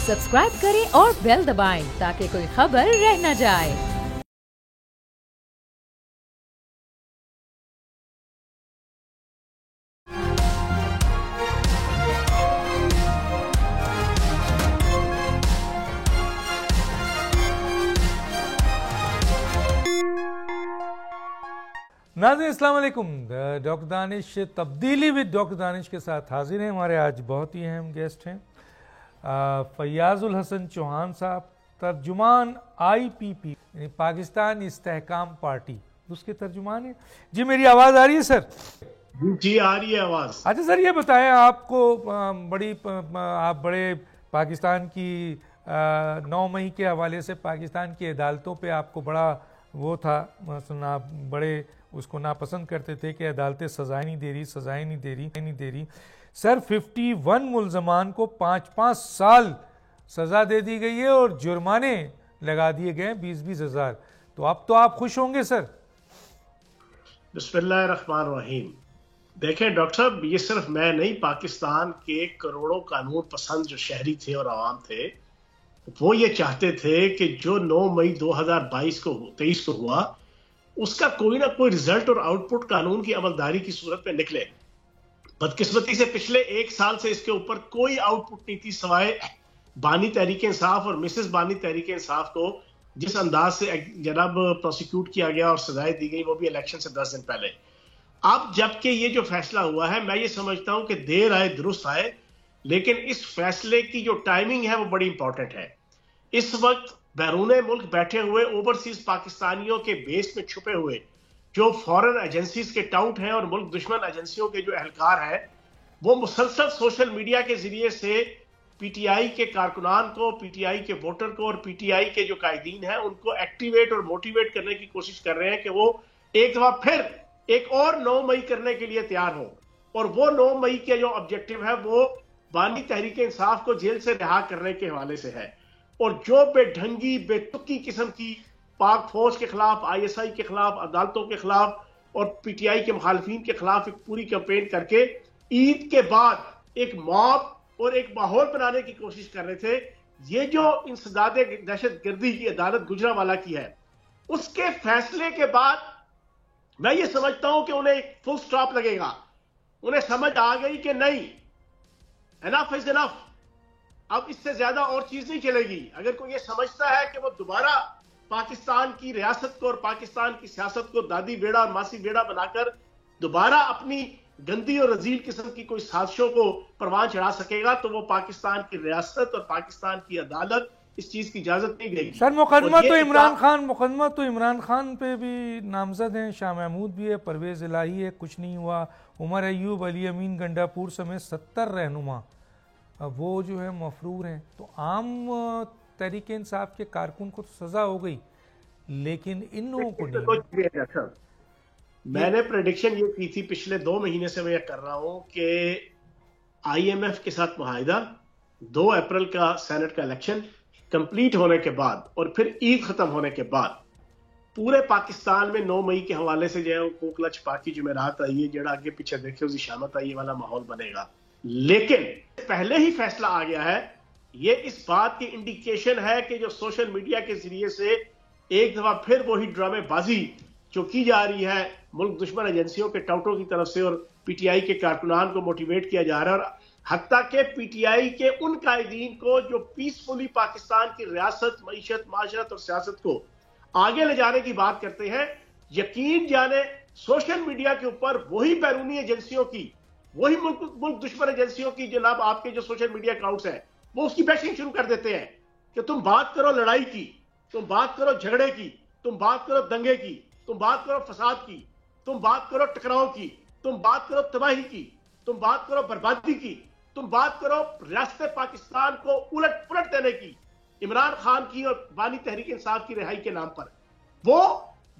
Subscribe करें और bell दबाएं ताकि कोई खबर रह न जाए। नाज़रीन अस्सलाम वालेकुम। डॉक्टर दानिश तब्दीली विद डॉक्टर दानिश के साथ हाजिर हैं। हमारे आज बहुत ही अहम गेस्ट हैं फैयाजुल हसन चौहान साहब, तर्जुमान IPP यानी पाकिस्तान इस्तेहकाम पार्टी, उसके तर्जुमान हैं। जी मेरी आवाज़ आ रही है सर? जी आ रही है आवाज़। अच्छा सर, ये बताएं, आपको आप बड़े पाकिस्तान की 9 मई के हवाले से पाकिस्तान की अदालतों पे आपको बड़ा वो था, ना बड़े उसको नापसंद करते थे कि अदालतें सजाएं नहीं दे रही। सर 51 मुल्ज़मान को 5-5 साल सज़ा दे दी गई है और जुर्माने लगा दिए गए 20-20 हज़ार। तो अब तो आप खुश होंगे सर? बिस्मिल्लाहिर्रहमानिर्रहीम। देखें डॉक्टर साहब, ये सिर्फ मैं नहीं, पाकिस्तान के करोड़ों कानून पसंद जो शहरी थे और आवाम थे, वो ये चाहते थे कि जो 9 मई 2023 को हुआ उसका कोई ना कोई रिजल्ट और आउटपुट कानून की अमलदारी की सूरत में निकले। बदकिस्मती से पिछले 1 साल से इसके ऊपर कोई आउटपुट नहीं थी, सवाए बानी तहरीक इंसाफ और मिसेस बानी तहरीक इंसाफ को जिस अंदाज से जनाब प्रोसिक्यूट किया गया और सजाएं दी गई, वो भी इलेक्शन से 10 दिन पहले। अब जबकि ये जो फैसला हुआ है, मैं ये समझता हूं कि देर आए दुरुस्त आए, लेकिन इस फैसले की जो टाइमिंग है वो बड़ी इंपॉर्टेंट है। इस वक्त बैरून मुल्क बैठे हुए ओवरसीज पाकिस्तानियों के बेस में छुपे हुए जो फॉरेन एजेंसीज के टाउट हैं और मुल्क दुश्मन एजेंसियों के जो एहलकार हैं, वो मुसलसल सोशल मीडिया के जरिए से PTI के कारकुनान को, PTI के वोटर को और PTI के जो कायदीन हैं उनको एक्टिवेट और मोटिवेट करने की कोशिश कर रहे हैं कि वो एक दफा फिर एक और 9 मई करने के लिए तैयार हो। और वो 9 मई के जो ऑब्जेक्टिव है वो बानी तहरीक इंसाफ को जेल से रिहा करने के हवाले से है। और जो बेढंगी बेतुकी किस्म की पाक फौज के खिलाफ, ISI के खिलाफ, अदालतों के खिलाफ और PTI के मुखालफिन के खिलाफ एक पूरी कैंपेन करके ईद के बाद एक मॉब और एक माहौल बनाने की कोशिश कर रहे थे, ये जो इंसदाद दहशतगर्दी की अदालत गुजरांवाला की है, उसके फैसले के बाद मैं ये समझता हूं कि उन्हें एक फुल स्टॉप लगेगा। उन्हें समझ आ गई कि नहीं, एनफ इज एनफ, अब इससे ज्यादा और चीज नहीं चलेगी। अगर कोई ये समझता है कि वो दोबारा पाकिस्तान की रियासत को और पाकिस्तान की सियासत को दादी बेड़ा और मासी बेड़ा बनाकर दोबारा अपनी गंदी और रजील किस्म की कोई साजिशों को परवान चढ़ा सकेगा, तो वो पाकिस्तान की रियासत और पाकिस्तान की अदालत इस चीज की इजाजत नहीं देगी। सर मुकदमा तो इमरान खान पे भी नामजद हैं, शाह महमूद भी है, परवेज इलाही है, कुछ नहीं हुआ। उमर अयूब, अली अमीन गंडापुर समेत 70 रहनुमा वो जो है मफरूर हैं। तो आम तहरीक इंसाफ के कारकुन को तो सजा हो गई, लेकिन इन लोगों को नहीं। मैंने प्रेडिक्शन ये की थी, पिछले 2 महीने से मैं कर रहा हूं कि IMF के साथ मुआहिदा, 2 अप्रैल का सेनेट का इलेक्शन कंप्लीट होने के बाद और फिर ईद खत्म होने के बाद पूरे पाकिस्तान में 9 मई के हवाले से जो है कोकला छपाकी जुमेरात आई है, जड़ा आगे पीछे देखे उसकी शामत आई वाला माहौल बनेगा। लेकिन पहले ही फैसला आ गया है, ये इस बात की इंडिकेशन है कि जो सोशल मीडिया के जरिए से एक दफा फिर वही ड्रामेबाजी जो की जा रही है मुल्क दुश्मन एजेंसियों के टाउटों की तरफ से और PTI के कारकुनान को मोटिवेट किया जा रहा है, और हत्ता के PTI के उन कायदीन को जो पीसफुली पाकिस्तान की रियासत, मईशत, माशरत और सियासत को आगे ले जाने की बात करते हैं, यकीन जाने सोशल मीडिया के ऊपर वही बैरूनी एजेंसियों की, वही मुल्क दुश्मन एजेंसियों की जनाब आपके जो सोशल मीडिया अकाउंट्स हैं, वो उसकी बैशिंग शुरू कर देते हैं कि तुम बात करो लड़ाई की, तुम बात करो झगड़े की, तुम बात करो दंगे की, तुम बात करो फसाद की, तुम बात करो टकराव की, तुम बात करो तबाही की, तुम बात करो बर्बादी की, तुम बात करो रियासत पाकिस्तान को उलट पुलट देने की, इमरान खान की और बानी तहरीक इंसाफ की रिहाई के नाम पर। वो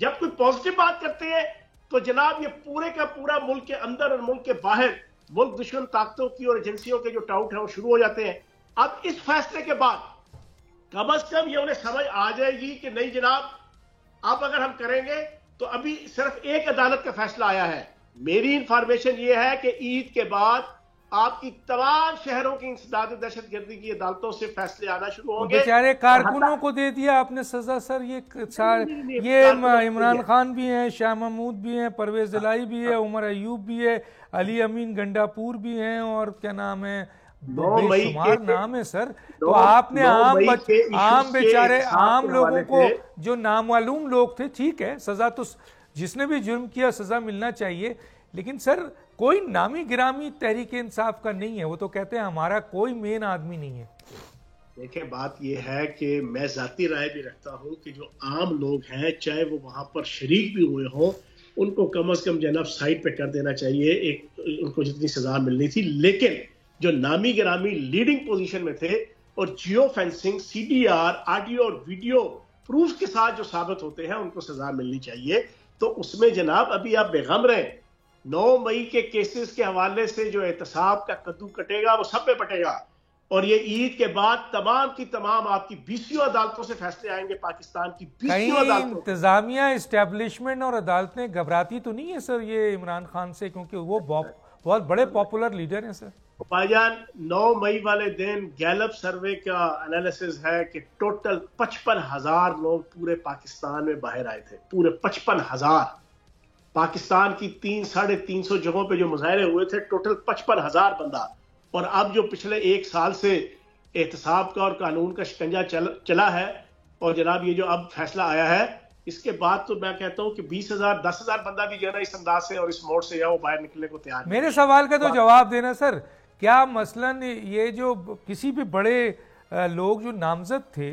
जब कोई पॉजिटिव बात करते हैं तो जनाब ये पूरे का पूरा मुल्क के अंदर और मुल्क के बाहर मुल्क दुश्मन ताकतों की और एजेंसियों के जो टाउट है वो शुरू हो जाते हैं। अब इस फैसले के बाद कम से कम ये उन्हें समझ आ जाएगी कि नहीं जनाब, अब अगर हम करेंगे तो अभी सिर्फ एक अदालत का फैसला आया है। मेरी इंफॉर्मेशन ये है कि ईद के बाद आपकी तमाम शहरों की इंसदाद दहशतगर्दी की अदालतों से फैसले आना शुरू होंगे। बेचारे कारकुनों को दे दिया आपने सजा सर। ये इमरान खान भी हैं, शाह महमूद भी हैं, परवेज इलाही भी है, उमर अयूब भी है, अली अमीन गंडापुर भी हैं, और क्या नाम है, बेशुमार नाम है सर। तो आपने आम बेचारे आम लोगों को, जो नामालूम लोग थे, ठीक है सजा तो जिसने भी जुर्म किया सजा मिलना चाहिए, लेकिन सर कोई नामी गिरामी तहरीक इंसाफ का नहीं है। वो तो कहते हैं हमारा कोई मेन आदमी नहीं है। देखिए बात यह है कि मैं जाती राय भी रखता हूं कि जो आम लोग हैं, चाहे वो वहां पर शरीक भी हुए हों, उनको कम से कम जनाब साइड पे कर देना चाहिए, एक उनको जितनी सजा मिलनी थी। लेकिन जो नामी गिरामी लीडिंग पोजीशन में थे और जियो फेंसिंग, सीडीआर, ऑडियो और वीडियो प्रूफ के साथ जो साबित होते हैं, उनको सजा मिलनी चाहिए। तो उसमें जनाब अभी आप बेगम रहे, 9 मई के केसेस के हवाले से जो एहतसाब का कद्दू कटेगा वो सब पे पटेगा, और ये ईद के बाद तमाम की तमाम आपकी 20 अदालतों से फैसले आएंगे, पाकिस्तान की 20 अदालतों। इंतजामिया, एस्टेब्लिशमेंट और अदालतें घबराती तो नहीं है सर ये इमरान खान से, क्योंकि वो बहुत बड़े पॉपुलर लीडर हैं सर। भाईजान 9 मई वाले दिन गैलप सर्वे का एनालिसिस है कि टोटल 55,000 लोग पूरे पाकिस्तान में बाहर आए थे, पूरे 55,000। पाकिस्तान की 300-350 जगहों पे जो मुजाहरे हुए थे, टोटल 55,000 बंदा। और अब जो पिछले 1 साल से एहतसाब का और कानून का शिकंजा चला है, और जनाब ये जो अब फैसला आया है, इसके बाद तो मैं कहता हूं कि 20,000 10,000 बंदा भी जो है ना इस अंदाज से और इस मोड़ से वो बाहर निकलने को तैयार। मेरे सवाल का तो जवाब देना सर, क्या मसलन ये जो किसी भी बड़े लोग जो नामजद थे,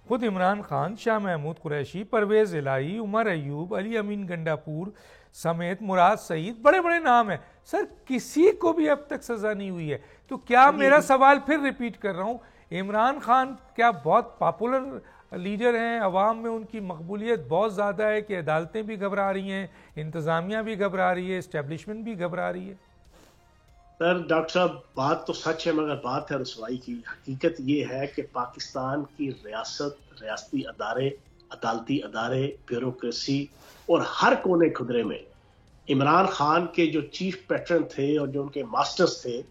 खुद इमरान खान, शाह महमूद कुरैशी, परवेज इलाही, उमर अयूब, अली अमीन गंडापुर समेत मुराद सईद, बड़े बड़े नाम हैं सर, किसी को भी अब तक सजा नहीं हुई है। तो क्या, मेरा सवाल फिर रिपीट कर रहा हूं, इमरान खान क्या बहुत पॉपुलर लीडर हैं, अवाम में उनकी मकबूलियत बहुत ज़्यादा है कि अदालतें भी घबरा रही हैं, इंतज़ामिया भी घबरा रही है, इस्टेब्लिशमेंट भी घबरा रही है? सर डॉक्टर साहब बात तो सच है, मगर बात है रसवाई की। हकीकत ये है कि पाकिस्तान की रियासत, रियासती अदारे, अदालती अदारे, ब्यूरोक्रेसी और हर कोने खुदरे में इमरान खान के जो चीफ पैटर्न थे और जो उनके मास्टर्स थे,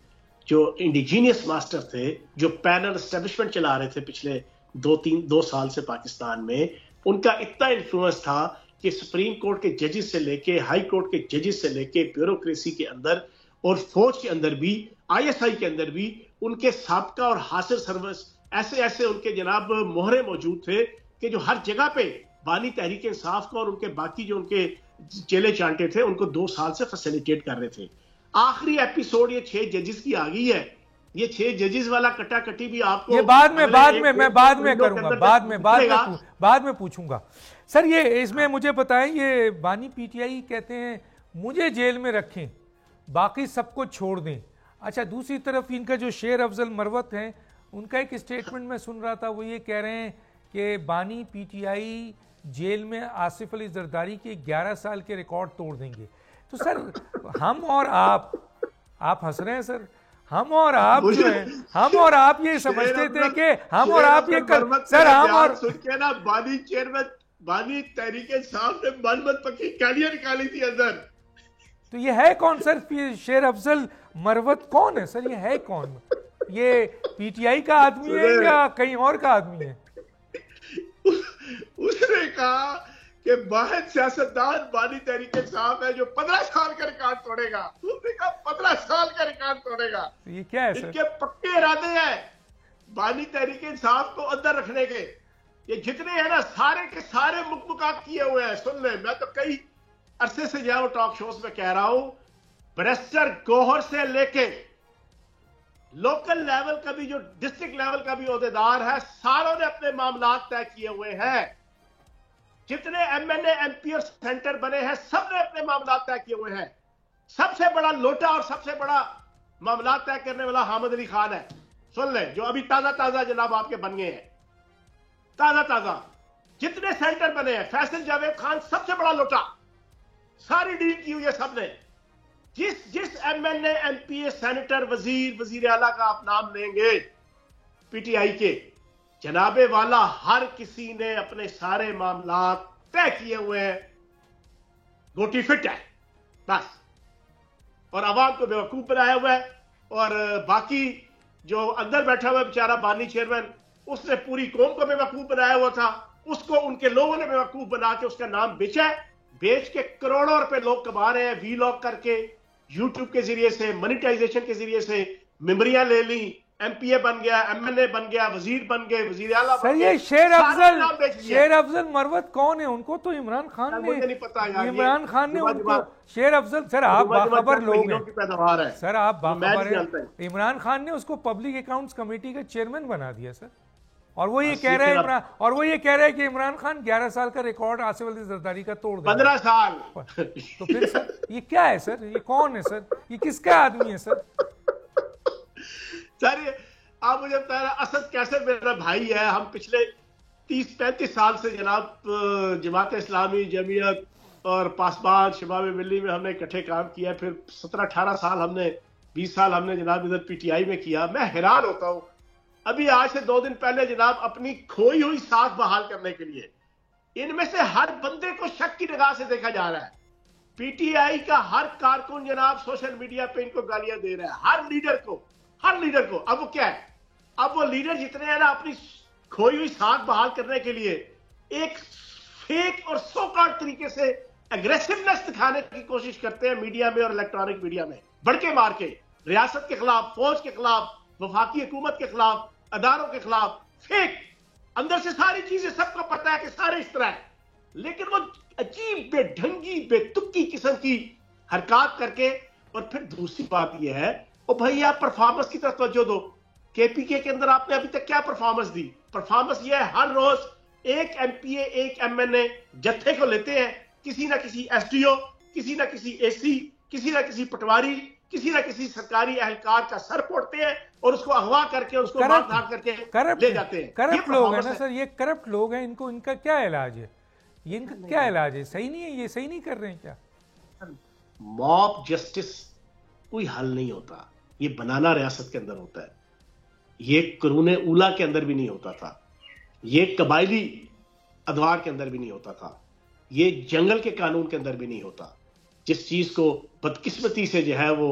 जो इंडिजीनियस मास्टर थे, जो पैनल एस्टेब्लिशमेंट चला रहे थे पिछले 2 साल से पाकिस्तान में, उनका इतना इन्फ्लुएंस था कि सुप्रीम कोर्ट के जजेस से लेके, हाई कोर्ट के जजेस से लेके, ब्यूरोक्रेसी के अंदर और फौज के अंदर भी, आईएसआई के अंदर भी उनके साबका और हासिल सर्विस ऐसे ऐसे उनके जनाब मोहरे मौजूद थे कि जो हर जगह पे बानी तहरीक इंसाफ को और उनके बाकी जो उनके चेले चांटे थे उनको 2 साल से फैसिलिटेट कर रहे थे। आखिरी एपिसोड ये 6 जजेस की आ गई है। ये 6 जजेस वाला कटाकटी भी आपको ये बाद में मैं बाद में करूंगा, बाद में पूछूंगा सर। ये इसमें मुझे बताएं, ये बानी पीटीआई कहते हैं मुझे जेल में रखें, बाकी सबको छोड़ दें। अच्छा, दूसरी तरफ इनका जो शेर अफजल मरवत हैं, उनका एक स्टेटमेंट में सुन रहा था, वो ये कह रहे हैं कि बानी पीटीआई जेल में आसिफ अली जरदारी के 11 साल के रिकॉर्ड तोड़ देंगे। तो सर हम और आप हंस रहे हैं सर, हम और आप जो है, हम और आप ये समझते थे कि हम और आप ये सर हम और सुन के ना बानी चेयरमैन, बानी तहरीक इंसाफ ने मनमत पक्की गालियां निकाली थी अंदर। तो ये है कौन सर? शेर अफजल मरवत कौन है सर? ये है कौन? ये पीटीआई का आदमी है या कहीं और का आदमी है? उसने कहा कि वाहिद सियासतदान बानी तहरीक इंसाफ है जो 15 साल का रिकॉर्ड तोड़ेगा। उसने कहा 15 साल का रिकॉर्ड तोड़ेगा। तो ये क्या है सर? इनके पक्के इरादे हैं बानी तहरीक इंसाफ को अंदर रखने के। ये जितने हैं ना, सारे के सारे मुकमुकात किए हुए हैं। सुन ले, मैं तो कई अरसे से जो टॉक शोज में कह रहा हूं, बैरिस्टर गौहर से लेके लोकल लेवल का भी, जो डिस्ट्रिक्ट लेवल का भी ओहदेदार है, सारों ने अपने मामला तय किए हुए हैं। जितने एमएनए एमपी और सेंटर बने हैं, सब ने अपने मामला तय किए हुए हैं। सबसे बड़ा लोटा और सबसे बड़ा मामला तय करने वाला हामिद अली खान है। सुन ले, जो अभी ताजा ताजा जनाब आपके बन गए हैं, ताजा ताजा जितने सेंटर बने हैं, फैसल जावेद खान सबसे बड़ा लोटा, सारी डील की हुई है सबने। जिस एमएनए एमपी सेनेटर वजीर आला का आप नाम लेंगे पीटीआई के, जनाबे वाला हर किसी ने अपने सारे मामला तय किए हुए हैं। गोटी फिट है बस, और आवाम को बेवकूफ बनाया हुआ है और बाकी जो अंदर बैठा हुआ बेचारा बानी चेयरमैन, उसने पूरी कौम को बेवकूफ बनाया हुआ था, उसको उनके लोगों ने बेवकूफ बना के उसका नाम बेचा है। बेच के करोड़ों रुपए लोग कमा रहे हैं, वीलॉग करके, यूट्यूब के जरिए से, मोनेटाइजेशन के जरिए से, मेमोरियां ले ली, एमपीए बन गया, एमएनए बन गया, वजीर बन गए, वजीर आला बन गए। ये शेर अफजल मरवत कौन है? उनको तो इमरान खान ने, मुझे नहीं पता यार, इमरान खान ने उनको शेर अफजल। सर आप बाखबर लोग हैं सर, आप बाखबर हैं। इमरान खान ने उसको पब्लिक अकाउंट्स कमेटी का चेयरमैन बना दिया सर, और वो ये कह रहा है कि इमरान खान 11 साल का रिकॉर्ड आसिफ अली जरदारी का तोड़ देगा। 15 साल। तो फिर सर ये क्या है सर? ये कौन है सर? ये किसका आदमी है सर? सर आप मुझे बता रहे, असद कैसे मेरा भाई है, हम पिछले 30-35 साल से जनाब जमात इस्लामी, जमीयत और पासबान, शबाब मिली में हमने इकट्ठे काम किया, फिर 17-18 साल हमने, 20 साल हमने जनाब इधर पीटीआई में किया। मैं हैरान होता हूं, अभी आज से 2 दिन पहले जनाब अपनी खोई हुई साख बहाल करने के लिए इनमें से हर बंदे को शक की निगाह से देखा जा रहा है। पीटीआई का हर कारकुन जनाब सोशल मीडिया पे इनको गालियां दे रहा है, हर लीडर को। अब वो क्या है, अब वो लीडर जितने हैं ना, अपनी खोई हुई साख बहाल करने के लिए एक फेक और सोकार्ड तरीके से एग्रेसिवनेस दिखाने की कोशिश करते हैं मीडिया में और इलेक्ट्रॉनिक मीडिया में, बढ़के मार के, रियासत के खिलाफ, फौज के खिलाफ, वफाकी हुकूमत के खिलाफ, अदारों के खिलाफ। फेक, अंदर से सारी चीजें सबको पता है कि सारे इस तरह है, लेकिन वो अजीब बेढंगी बेतुकी किस्म की हरकत करके। और फिर दूसरी बात यह है, ओ भाई आप परफॉर्मेंस की तरफ तवज्जो दो। केपीके के अंदर आपने अभी तक क्या परफॉर्मेंस दी? परफॉर्मेंस यह है, हर रोज एक एमपीए, एक एमएनए जत्थे को लेते हैं, किसी ना किसी एसडीओ, किसी ना किसी एसी, किसी ना किसी पटवारी, किसी ना किसी सरकारी एहलकार का सर फोड़ते हैं और उसको अगवा करके, उसको मारधाड़ करके ले जाते हैं। करप्ट लोग हैं ना सर, ये करप्ट लोग हैं। इनको, इनका क्या इलाज है? ये इनका क्या इलाज है? सही नहीं है? ये सही नहीं कर रहे हैं क्या? मॉब जस्टिस कोई हल नहीं होता, ये बनाना रियासत के अंदर होता है। ये कुरूने उला के अंदर भी नहीं होता था, ये कबायली अदवार के अंदर भी नहीं होता था, ये जंगल के कानून के अंदर भी नहीं होता। जिस चीज को बदकिस्मती से जो है वो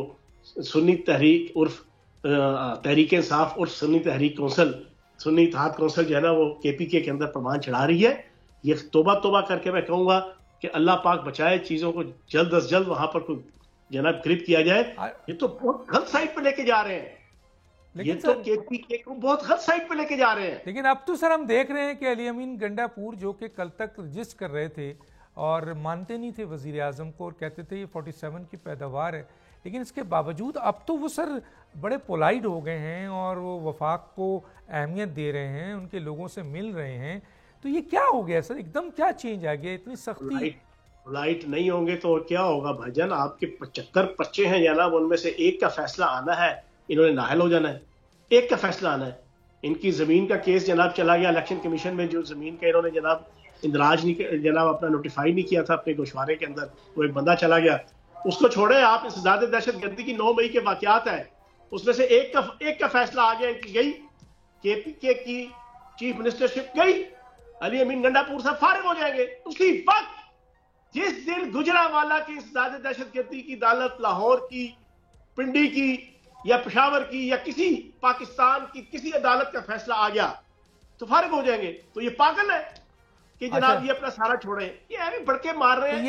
सुन्नी तहरीक उर्फ तहरीक इंसाफ और सुन्नी तहरीक कौंसिल, सुन्नी इत्तेहाद कौंसिल जो है ना, वो केपीके के अंदर प्रमाण चढ़ा रही है। ये तोबा तोबा करके मैं कहूंगा कि अल्लाह पाक बचाए, चीजों को जल्द अज जल्द वहां पर कोई जनाब गिरफ्त किया जाए। ये तो बहुत गलत साइड पे लेके जा रहे हैं, ये तो केपीके को बहुत गलत साइड पे लेके जा रहे हैं। लेकिन अब तो सर हम देख रहे हैं कि अली अमीन गंडापुर, जो कि कल तक रजिस्ट कर रहे थे और मानते नहीं थे वजीर आजम को और कहते थे ये 47 की पैदावार है, लेकिन इसके बावजूद अब तो वो सर बड़े पोलाइट हो गए हैं और वो वफाक को अहमियत दे रहे हैं, उनके लोगों से मिल रहे हैं। तो ये क्या हो गया सर? एकदम क्या चेंज आ गया, इतनी सख्ती? पोलाइट नहीं होंगे तो क्या होगा भाईजान? आपके 75 बच्चे हैं जनाब, उनमें से एक का फैसला आना है, इन्होंने नाहल हो जाना है, एक का फैसला आना है। इनकी जमीन का केस जनाब चला गया इलेक्शन कमीशन में, जो जमीन का इन्होंने जनाब इंदराज नहीं, जनाब अपना नोटिफाई नहीं किया था अपने गोशवारे के अंदर, वो एक बंदा चला गया, उसको छोड़े आप। इस ज़्यादा दहशतगर्दी की 9 मई के वाकयात है, उसमें से एक का फैसला आ गया, इनकी गई, केपीके की चीफ मिनिस्टरशिप गई, अली अमीन गंडापुर साहब फारिग हो जाएंगे। उसी वक्त जिस दिन गुजरांवाला की इस ज़्यादा दहशतगर्दी की अदालत, लाहौर की, पिंडी की या पेशावर की या किसी पाकिस्तान की किसी अदालत का फैसला आ गया तो फारिग हो जाएंगे। तो ये पागल है कि जनाब ये अपना सारा छोड़े, ये अभी बढ़के मार रहे हैं।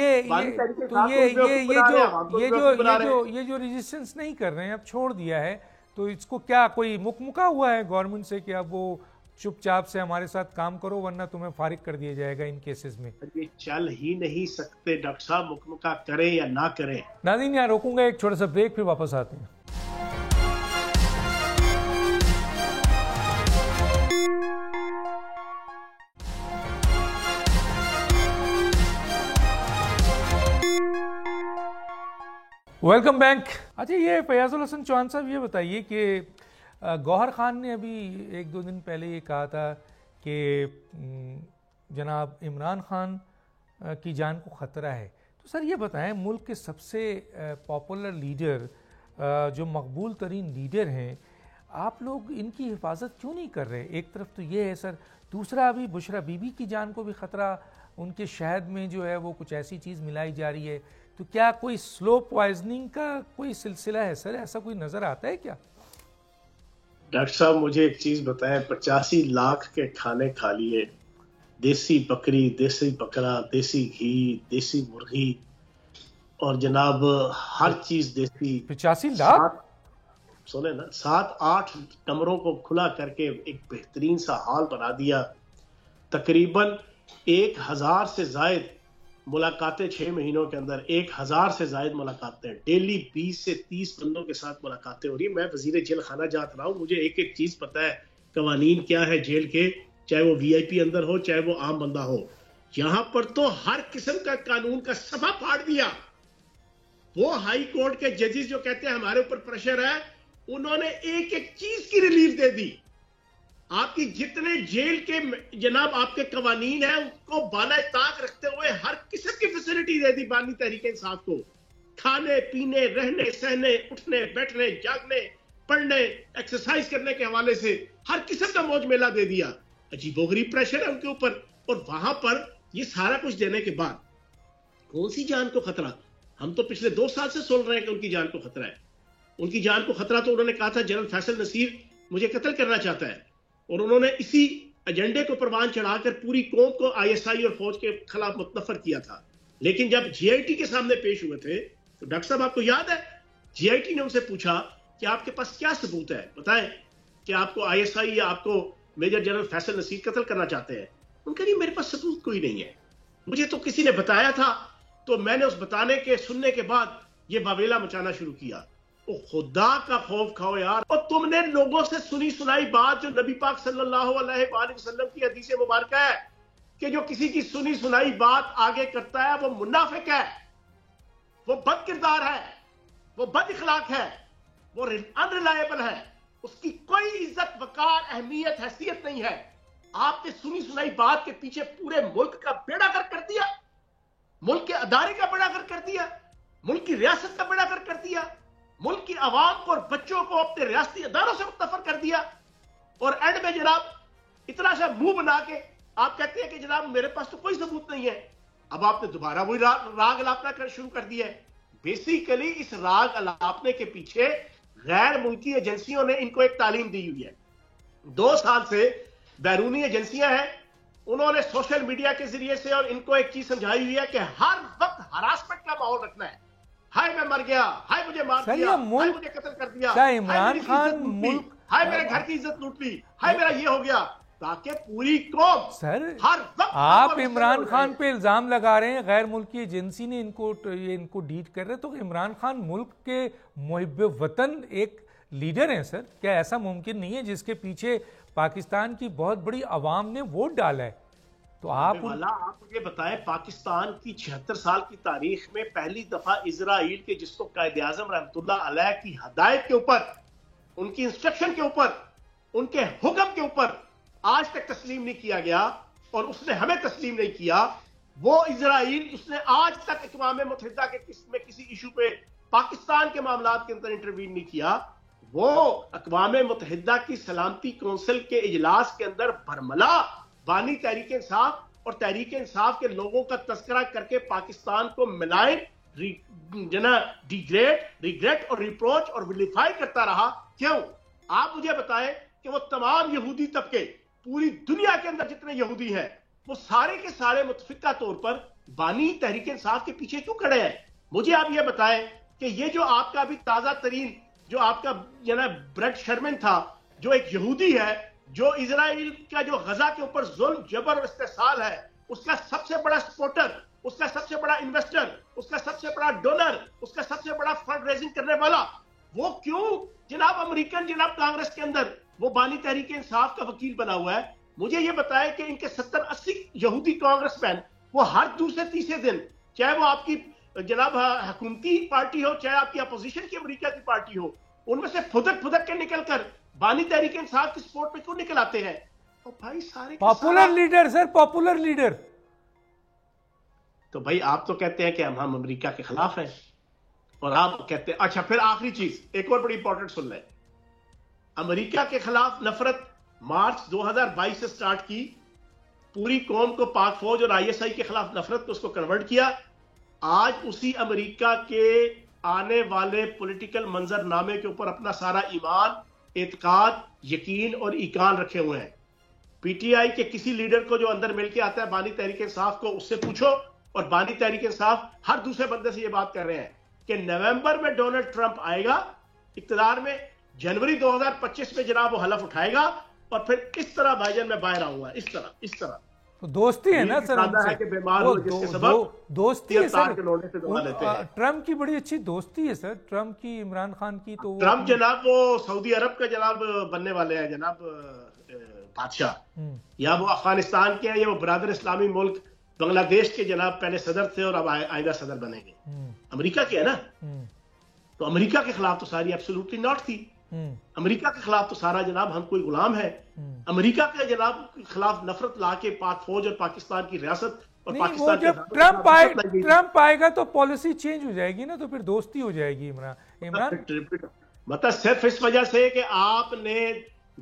ये जो रेजिस्टेंस नहीं कर रहे हैं, अब छोड़ दिया है, तो इसको क्या कोई मुकमुका हुआ है गवर्नमेंट से कि अब वो चुपचाप से हमारे साथ काम करो वरना तुम्हें फारिग कर दिया जाएगा इन केसेस में? ये चल ही नहीं सकते डॉक्टर साहब, मुकमुका करें या ना करें। नाज़रीन यहाँ रोकूंगा, एक छोटा सा ब्रेक, फिर वापस आते हैं। Welcome back. अच्छा, ये फयाजुल हसन चौहान साहब, ये बताइए कि गौहर खान ने अभी 1-2 दिन पहले ये कहा था कि जनाब इमरान खान की जान को ख़तरा है। तो सर ये बताएं, मुल्क के सबसे पॉपुलर लीडर, जो मकबूल तरीन लीडर हैं, आप लोग इनकी हिफाजत क्यों नहीं कर रहे? एक तरफ तो ये है सर, दूसरा अभी बुशरा बीबी की जान को भी ख़तरा, उनके शहद में जो है वो कुछ ऐसी चीज़ मिलाई जा रही है। तो तो क्या कोई स्लो पॉइजनिंग का कोई सिलसिला है सर, ऐसा कोई नजर आता है क्या? डॉक्टर साहब मुझे एक चीज बताएं, 85 लाख के खाने खा लिए, देसी बकरी, देसी बकरा, देसी घी, देसी मुर्गी और जनाब हर चीज देसी। 85 लाख? सुने ना, 7-8 कमरों को खुला करके एक बेहतरीन सा हॉल बना दिया। तकरीबन 1000 से जायद मुलाकातें 6 महीनों के अंदर, 1000 से जायद मुलाकातें डेली, 20 से 30 बंदों के साथ मुलाकातें हो रही है। मैं वजीर जेल खाना जात रहा हूँ, मुझे एक एक चीज पता है, कवानीन क्या है जेल के, चाहे वो वीआईपी अंदर हो चाहे वो आम बंदा हो। यहां पर तो हर किस्म का कानून का सफा फाड़ दिया। वो हाई कोर्ट के जजेस जो कहते हैं हमारे ऊपर प्रेशर है, उन्होंने एक एक चीज की रिलीफ दे दी। आपकी जितने जेल के जनाब आपके कवानीन है उसको बाला ताक रखते हुए हर किस्म की फैसिलिटी दे दी बानी तहरीक इंसाफ को। खाने पीने, रहने सहने, उठने बैठने, जागने, पढ़ने, एक्सरसाइज करने के हवाले से हर किस्म का मौज मेला दे दिया। अजीबोगरीब प्रेशर है उनके ऊपर। और वहां पर ये सारा कुछ देने के बाद कौन सी जान को खतरा? हम तो पिछले 2 साल से सुन रहे हैं कि उनकी जान को खतरा है। उनकी जान को खतरा तो उन्होंने कहा था जनरल फैसल नसीर मुझे कत्ल करना चाहता है, और उन्होंने इसी एजेंडे को परवान चढ़ाकर पूरी कौम को आईएसआई और फौज के खिलाफ मुतनफर किया था। लेकिन जब जीआईटी के सामने पेश हुए थे तो डॉक्टर साहब आपको याद है जीआईटी ने उनसे पूछा कि आपके पास क्या सबूत है, बताएं कि आपको आईएसआई या आपको मेजर जनरल फैसल नसीर कत्ल करना चाहते हैं। उनका नहीं, मेरे पास सबूत कोई नहीं है, मुझे तो किसी ने बताया था, तो मैंने उस बताने के सुनने के बाद ये बावेला मचाना शुरू किया। ओ खुदा का खौफ खाओ यार। और तुमने लोगों से सुनी सुनाई बात जो नबी पाक सल्लल्लाहु अलैहि वसल्लम की हदीस मुबारक है कि जो किसी की सुनी सुनाई बात आगे करता है वो मुनाफिक है, वो बद किरदार है, वो बद इखलाक है, वो अनरिलायबल है, उसकी कोई इज्जत वकार अहमियत हैसियत नहीं है। आपने सुनी सुनाई बात के पीछे पूरे मुल्क का बेड़ा गर्क कर दिया, मुल्क के अदारे का बेड़ा गर्क कर दिया, मुल्क की रियासत का बेड़ा गर्क कर दिया, मुल्क की आवाम को और बच्चों को अपने रियासती अदारों से मुतफर कर दिया। और एंड में जनाब इतना सा मुंह बना के आप कहते हैं कि जनाब मेरे पास तो कोई सबूत नहीं है। अब आपने दोबारा वही राग अलापना शुरू कर दिया है। बेसिकली इस राग अलापने के पीछे गैर मुल्की एजेंसियों ने इनको एक तालीम दी हुई है। 2 साल से बैरूनी एजेंसियां हैं, उन्होंने सोशल मीडिया के जरिए से और इनको एक चीज समझाई हुई है कि हर वक्त हरासमेंट का माहौल रखना है। हाय मैं मर गया, हाय मुझे मार दिया, हाय मुझे कत्ल कर दिया, क्या इमरान खान मुल्क, हाय मेरे घर की इज्जत लूट ली, हाय मेरा ये हो गया, ताकि पूरी कौम सर हर वक्त आप इमरान खान पे इल्जाम लगा रहे हैं गैर मुल्की एजेंसी ने इनको डीट कर रहे, तो इमरान खान मुल्क के मुहिब वतन एक लीडर हैं सर। क्या ऐसा मुमकिन नहीं है जिसके पीछे पाकिस्तान की बहुत बड़ी आवाम ने वोट डाला है? तो आप मुझे बताएं, पाकिस्तान की 76 साल की तारीख में पहली दफा इजराइल के, जिसको कायदे आजम रहमतुल्लाह अलैह की हदायत के ऊपर, उनकी इंस्ट्रक्शन के ऊपर, उनके हुक्म के ऊपर आज तक तस्लीम नहीं किया गया, और उसने हमें तस्लीम नहीं किया। वो इजराइल, उसने आज तक अक़वाम मुत्तहिदा के किसी इशू पे पाकिस्तान के मामलात के अंदर इंटरवीन नहीं किया। वो अक़वाम मुत्तहिदा की सलामती कौंसिल के इजलास के अंदर भरमला बानी तहरीक इंसाफ और तहरीक इंसाफ के लोगों का तस्करा करके पाकिस्तान को मिलाए, डिग्रेड, रिग्रेट और रिप्रोच और विलिफाई करता रहा। क्यों? आप मुझे बताएं कि वो तमाम यहूदी तबके पूरी दुनिया के अंदर जितने यहूदी हैं वो सारे के सारे मुतफिका तौर पर बानी तहरीक इंसाफ के पीछे क्यों खड़े हैं? मुझे आप ये बताएं कि ये जो आपका अभी ताजा तरीन जो आपका ब्रेट शर्मन था, जो एक यहूदी है, जो इजराइल का जो गजा के ऊपर जुल्म, जबर और इस्तेसाल है, उसका सबसे बड़ा सपोर्टर, उसका सबसे बड़ा इन्वेस्टर, उसका सबसे बड़ा डोनर, उसका सबसे बड़ा फंड रेजिंग करने वाला, वो क्यों जनाब अमेरिकन जनाब कांग्रेस के अंदर वो बानी तहरीक इंसाफ का वकील बना हुआ है? मुझे ये बताएं कि इनके 70-80 यहूदी कांग्रेसमैन वो हर दूसरे तीसरे दिन, चाहे वो आपकी जनाब हुकूमती पार्टी हो, चाहे आपकी अपोजिशन की अमेरिका की पार्टी हो, उनमें से फुदक फुदक के निकलकर बानी तहरीक इंसाफ की सपोर्ट में क्यों निकल आते हैं? तो भाई सारे popular leader sir, popular leader. तो भाई आप तो कहते हैं कि हम अमेरिका के खिलाफ हैं, और आप कहते हैं, अच्छा फिर आखिरी चीज एक और बड़ी इंपॉर्टेंट सुन लें, अमेरिका के खिलाफ नफरत मार्च 2022 से स्टार्ट की, पूरी कौम को पाक फौज और आईएसआई के खिलाफ नफरत को उसको कन्वर्ट किया, आज उसी अमेरिका के आने वाले पॉलिटिकल मंजरनामे के ऊपर अपना सारा ईमान, एतकाद, यकीन और ईकान रखे हुए हैं। पीटीआई के किसी लीडर को जो अंदर मिलके आता है बानी तहरीक इंसाफ को, उससे पूछो, और बानी तहरीक इंसाफ हर दूसरे बंदे से ये बात कर रहे हैं कि नवंबर में डोनाल्ड ट्रंप आएगा इक्तदार में, जनवरी 2025 में जनाब वो हलफ उठाएगा, और फिर इस तरह भाईजान मैं बाहर आऊंगा, इस तरह। तो दोस्ती है ना सर उनसे, कि बीमार हो जिसके सबब दोस्ती है सर, से दवा लेते हैं। ट्रंप की बड़ी अच्छी दोस्ती है सर, ट्रंप की इमरान खान की। तो ट्रंप जनाब वो सऊदी अरब का जनाब बनने वाले हैं जनाब बादशाह, या वो अफगानिस्तान के हैं, या वो बरादर इस्लामी मुल्क बांग्लादेश के जनाब पहले सदर थे और अब आइंदा सदर बनेंगे। अमेरिका के है ना, तो अमेरिका के खिलाफ तो सारी एब्सोल्युटली नॉट थी। अमेरिका के खिलाफ तो सारा जनाब हम कोई गुलाम है। अमेरिका के जनाब के खिलाफ नफरत लाके पाक फौज और पाकिस्तान की रियासत और पाकिस्तान जब ट्रंप आएगा तो पॉलिसी चेंज हो जाएगी ना, तो फिर दोस्ती हो जाएगी इमरान। मतलब सिर्फ इस वजह से कि आपने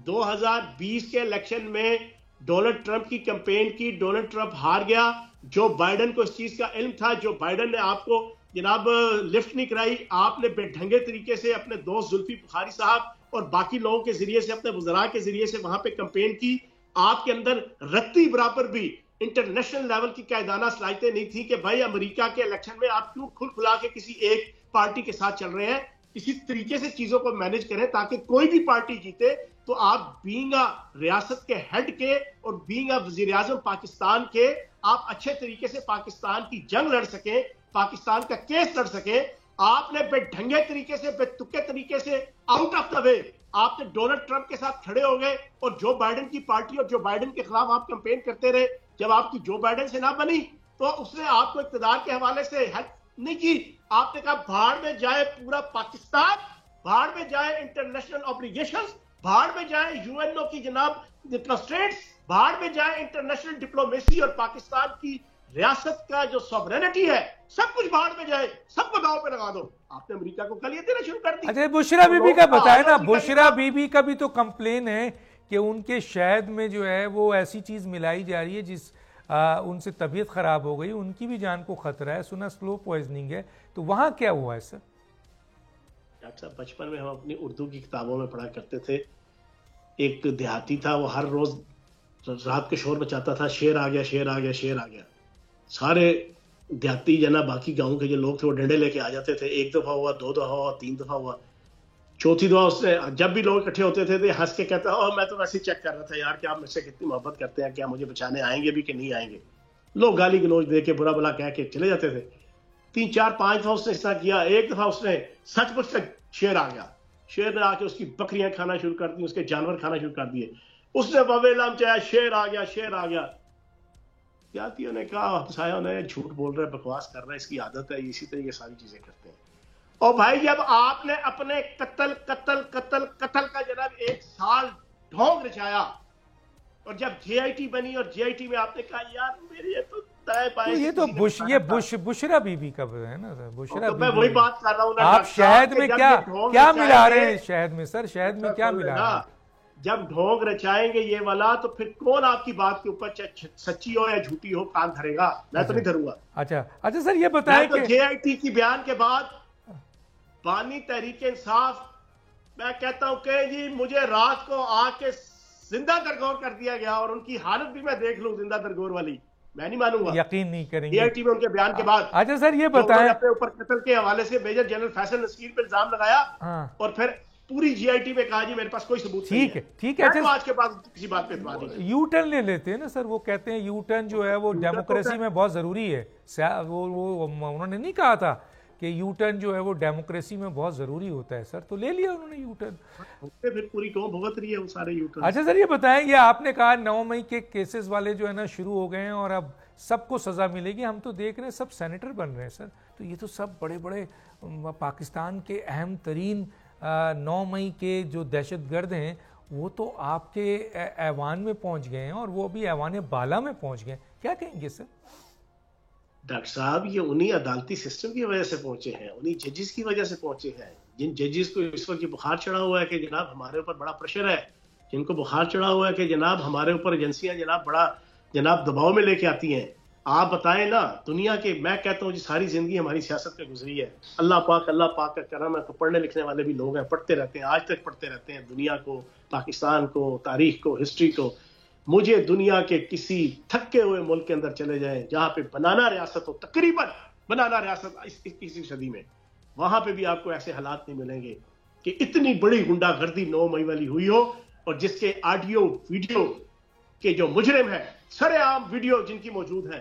2020 के इलेक्शन में डोनाल्ड ट्रंप की कैंपेन की, डोनाल्ड ट्रंप हार गया। जो बाइडेन को इस चीज का इल्म था, जो बाइडेन ने आपको जनाब लिफ्ट नहीं कराई, आपने बेढंगे तरीके से अपने दोस्त जुल्फी बुखारी साहब और बाकी लोगों के जरिए से, अपने वज़रा के जरिए से वहां पे कैंपेन की। आपके अंदर रत्ती बराबर भी इंटरनेशनल लेवल की कायदाना सलाहियतें नहीं थी कि भाई अमेरिका के इलेक्शन में आप क्यों खुल खुला के किसी एक पार्टी के साथ चल रहे हैं। इसी तरीके से चीजों को मैनेज करें ताकि कोई भी पार्टी जीते तो आप बीइंग रियासत के हेड के और बीइंग वजीर आजम पाकिस्तान के, आप अच्छे तरीके से पाकिस्तान की जंग लड़ सकें, पाकिस्तान का केस लड़ सके। आपने बेढंगे तरीके से, बेतुके तरीके से, आउट ऑफ द वे आपने डोनाल्ड ट्रंप के साथ खड़े हो गए और जो बाइडेन की पार्टी और जो बाइडेन के खिलाफ आप कैंपेन करते रहे। जब आपकी जो बाइडेन से ना बनी तो उसने आपको इक्तदार के हवाले से हेल्प नहीं की। आपने कहा भाड़ में जाए पूरा पाकिस्तान, भाड़ में जाए इंटरनेशनल ऑब्लिगेशंस, भाड़ में जाए यूएनओ की जनाब कंस्ट्रेंट्स, भाड़ में जाए इंटरनेशनल डिप्लोमेसी और पाकिस्तान की रियासत का जो सॉवरेनिटी है, सब कुछ बाहर में जाए, सबको दांव पे लगा दो। आपने अमेरिका को कल ये देना शुरू कर दी। अच्छा, बुशरा बीबी का बताया ना, बुशरा बीबी का भी तो कंप्लेन है कि उनके शहद में जो है वो ऐसी चीज मिलाई जा रही है जिस उनसे तबीयत खराब हो गई, उनकी भी जान को खतरा है, सुना स्लो पॉइजनिंग है। तो वहां क्या हुआ है सर? डॉक्टर साहब, बचपन में हम अपनी उर्दू की किताबों में पढ़ा करते थे, एक देहाती था, वो हर रोज रात के शोर मचाता था, शेर आ गया, शेर आ गया, शेर आ गया। सारे देहाती जना बाकी गांव के जो लोग थे वो डंडे लेके आ जाते थे। एक दफा हुआ, दो दफा हुआ, तीन दफा हुआ, चौथी दफा उसने, जब भी लोग इकट्ठे होते थे तो हंस के कहता है, मैं तो वैसे ही चेक कर रहा था यार कि आप मुझसे कितनी मोहब्बत करते हैं, क्या मुझे बचाने आएंगे भी कि नहीं आएंगे। लोग गाली गलौज दे के बुरा भला कह के चले जाते थे। 3 4 5 दफा उसने ऐसा किया। एक दफा उसने सचमुच का शेर आ गया, शेर ने आके उसकी बकरियां खाना शुरू कर दी, उसके जानवर खाना शुरू कर दिए। उसने बवेला मचाया, शेर आ गया, शेर आ गया। जातियों ने कहा, हंसाया ने, झूठ बोल रहा है, बकवास कर रहा है, इसकी आदत है, इसी तरह ये सारी चीजें करते हैं। और भाई जब आपने अपने कत्ल का जनाब 1 साल ढोंग रचाया और जब जेआईटी बनी और जेआईटी में आपने कहा यार मेरी ये तो दाएं बाएं, ये तो बुशरा बीबी का है ना सर, बुशरा तो मैं वही बात कर रहा हूँ ना। आप शहद में क्या मिला रहे हैं? शहद में सर, शहद में क्या मिला रहे हैं? जब ढोंग रचाएंगे ये वाला तो फिर कौन आपकी बात के ऊपर सच्ची हो या झूठी हो कान धरेगा? मैं तो नहीं धरूंगा। अच्छा सर, ये बताएं कि जेआईटी की बयान के बाद बानी तहरीक इंसाफ, मैं कहता हूं कि जी मुझे रात को आके जिंदा दरगोर कर दिया गया और उनकी हालत भी मैं देख लूं जिंदा दरगोर वाली, मैं नहीं मानूंगा, यकीन नहीं करेंगे जेआईटी में उनके बयान के बाद। अच्छा सर, ये बताएं, अपने ऊपर कत्ल के हवाले से मेजर जनरल फैसल नसीर पे इल्जाम लगाया और फिर पूरी जीआईटी में कहा जी मेरे पास कोई सबूत नहीं है। ठीक है। अच्छा, आज के बाद किसी बात पे इत्मीनान नहीं। यू टर्न ले लेते हैं ना सर, वो कहते हैं यू टर्न जो है वो डेमोक्रेसी में बहुत जरूरी है। वो उन्होंने नहीं कहा था कि यू टर्न जो है वो डेमोक्रेसी में बहुत जरूरी होता है सर, तो ले लिया उन्होंने यू टर्न। फिर पूरी कौम भुगत रही है वो सारे यू टर्न। अच्छा सर, ये बताएं, ये आपने कहा 9 मई के केसेस वाले जो है ना शुरू हो गए हैं और अब सबको सजा मिलेगी। हम तो देख रहे हैं सब सेनेटर बन रहे हैं सर, तो ये तो सब बड़े बड़े पाकिस्तान के अहम तरीन 9 मई के जो दहशतगर्द हैं वो तो आपके ऐवान में पहुंच गए हैं और वो अभी ऐवान बाला में पहुंच गए। क्या कहेंगे सर? डॉक्टर साहब, ये उन्हीं अदालती सिस्टम की वजह से पहुंचे हैं, उन्हीं जजेस की वजह से पहुंचे हैं, जिन जजेस को इस वक्त बुखार चढ़ा हुआ है कि जनाब हमारे ऊपर बड़ा प्रेशर है, जिनको बुखार चढ़ा हुआ है कि जनाब हमारे ऊपर एजेंसियां जनाब बड़ा जनाब दबाव में लेके आती हैं। आप बताएं ना, दुनिया के, मैं कहता हूँ जी सारी जिंदगी हमारी सियासत में गुजरी है, अल्लाह पाक का करम है, तो पढ़ने लिखने वाले भी लोग हैं, पढ़ते रहते हैं, आज तक पढ़ते रहते हैं दुनिया को, पाकिस्तान को, तारीख को, हिस्ट्री को। मुझे दुनिया के किसी थके हुए मुल्क के अंदर चले जाएं जहां पे बनाना रियासत हो, तकरीबन बनाना रियासत इसी सदी में, वहां पे भी आपको ऐसे हालात नहीं मिलेंगे कि इतनी बड़ी गुंडागर्दी 9 मई वाली हुई हो, और जिसके ऑडियो वीडियो के जो मुजरिम है, सरेआम वीडियो जिनकी मौजूद है,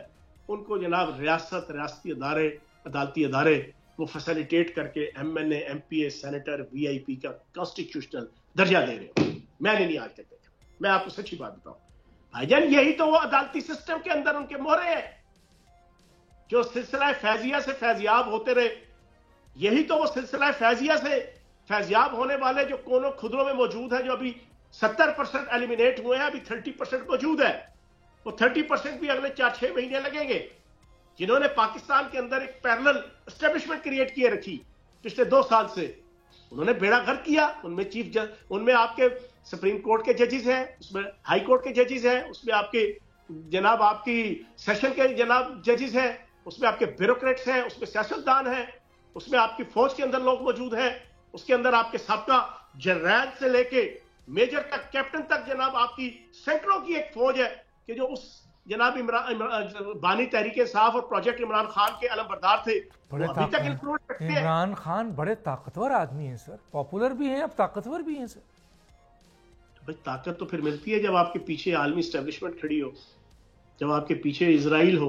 उनको जनाब रियासती अदारे, अदालती अदारे वो फैसिलिटेट करके MNA, MPA, सेनेटर, VIP का कॉन्स्टिट्यूशनल दर्जा दे रहे हो। मैंने नहीं आज तक देखा, मैं आपको सच्ची बात बताऊं भाईजान, यही तो वो अदालती सिस्टम के अंदर उनके मोहरे हैं जो सिलसिला फैजिया से फैजियाब होते रहे। यही तो वो सिलसिला फैजिया से फैजियाब होने वाले जो कोनों खुदरों में मौजूद है, जो अभी 70% एलिमिनेट हुए हैं, अभी 30% मौजूद है। वो 30% भी अगले 4-6 महीने लगेंगे। जिन्होंने पाकिस्तान के अंदर एक पैरेलल एस्टेब्लिशमेंट क्रिएट किए रखी पिछले 2 साल से, उन्होंने बेड़ा गर्क किया। उनमें चीफ जज, उनमें आपके सुप्रीम कोर्ट के जजेस हैं, उसमें हाई कोर्ट के जजेस हैं, उसमें आपके जनाब आपकी सेशन के जनाब जजेस हैं, उसमें आपके ब्यूरोक्रेट्स हैं, उसमें सियासतदान हैं, उसमें आपकी फौज के अंदर लोग मौजूद हैं, उसके अंदर आपके साबका जनरल से लेके मेजर तक, कैप्टन तक, जनाब आपकी सैकड़ों की एक फौज है कि जो उस जनाब बानी तहरीक इंसाफ और प्रोजेक्ट इमरान खान के अलमबरदार थे, अभी तक इंक्लूड करते हैं। इमरान खान बड़े ताकतवर आदमी हैं सर, पॉपुलर भी हैं, अब ताकतवर भी हैं सर। भाई ताकत तो फिर मिलती है जब आपके पीछे आलमी एस्टेब्लिशमेंट खड़ी हो, जब आपके पीछे इजराइल हो।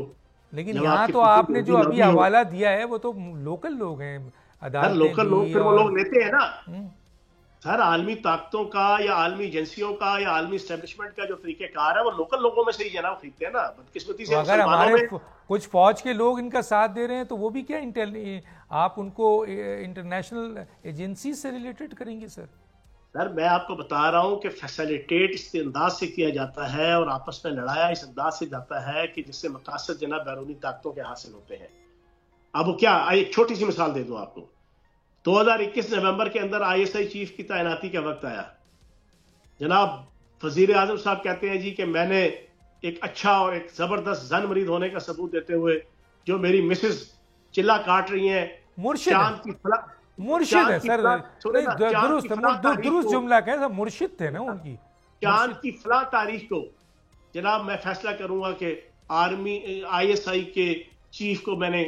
लेकिन यहाँ तो आपने जो अभी हवाला दिया है वो तो लोकल लोग हैं, अदालतें, लोकल लोग फिर वो लोग लेते हैं ना सर। आलमी ताकतों का या आलमी एजेंसियों का या आलमी एस्टेब्लिशमेंट का जो तरीकेकार है वो लोकल लोगों में से ही जनाब खरीदते हैं ना। बदकिस्मती से अगर हमारे कुछ फौज के लोग इनका साथ दे रहे हैं तो वो भी क्या आप उनको इंटरनेशनल एजेंसी से रिलेटेड करेंगे सर? सर मैं आपको बता रहा हूं कि फैसिलिटेट इस अंदाज से किया जाता है और आपस में लड़ाया इस अंदाज से जाता है कि जिससे मकासद जनाब बैरूनी ताकतों के हासिल होते हैं। अब वो क्या, एक छोटी सी मिसाल दे दूं आपको। 2021 नवंबर के अंदर ISI चीफ की तैनाती का वक्त आया। जनाब वजीर आजम साहब कहते हैं जी कि मैंने एक अच्छा और एक जबरदस्त जन मरीद होने का सबूत देते हुए, जो मेरी मिसेस चिल्ला काट रही हैं, मुर्शिद है सर, दुरुस्त जुमला कहे, मुर्शिद थे ना उनकी। चांद की फला तारीख को जनाब मैं फैसला करूंगा कि आर्मी ISI के चीफ को मैंने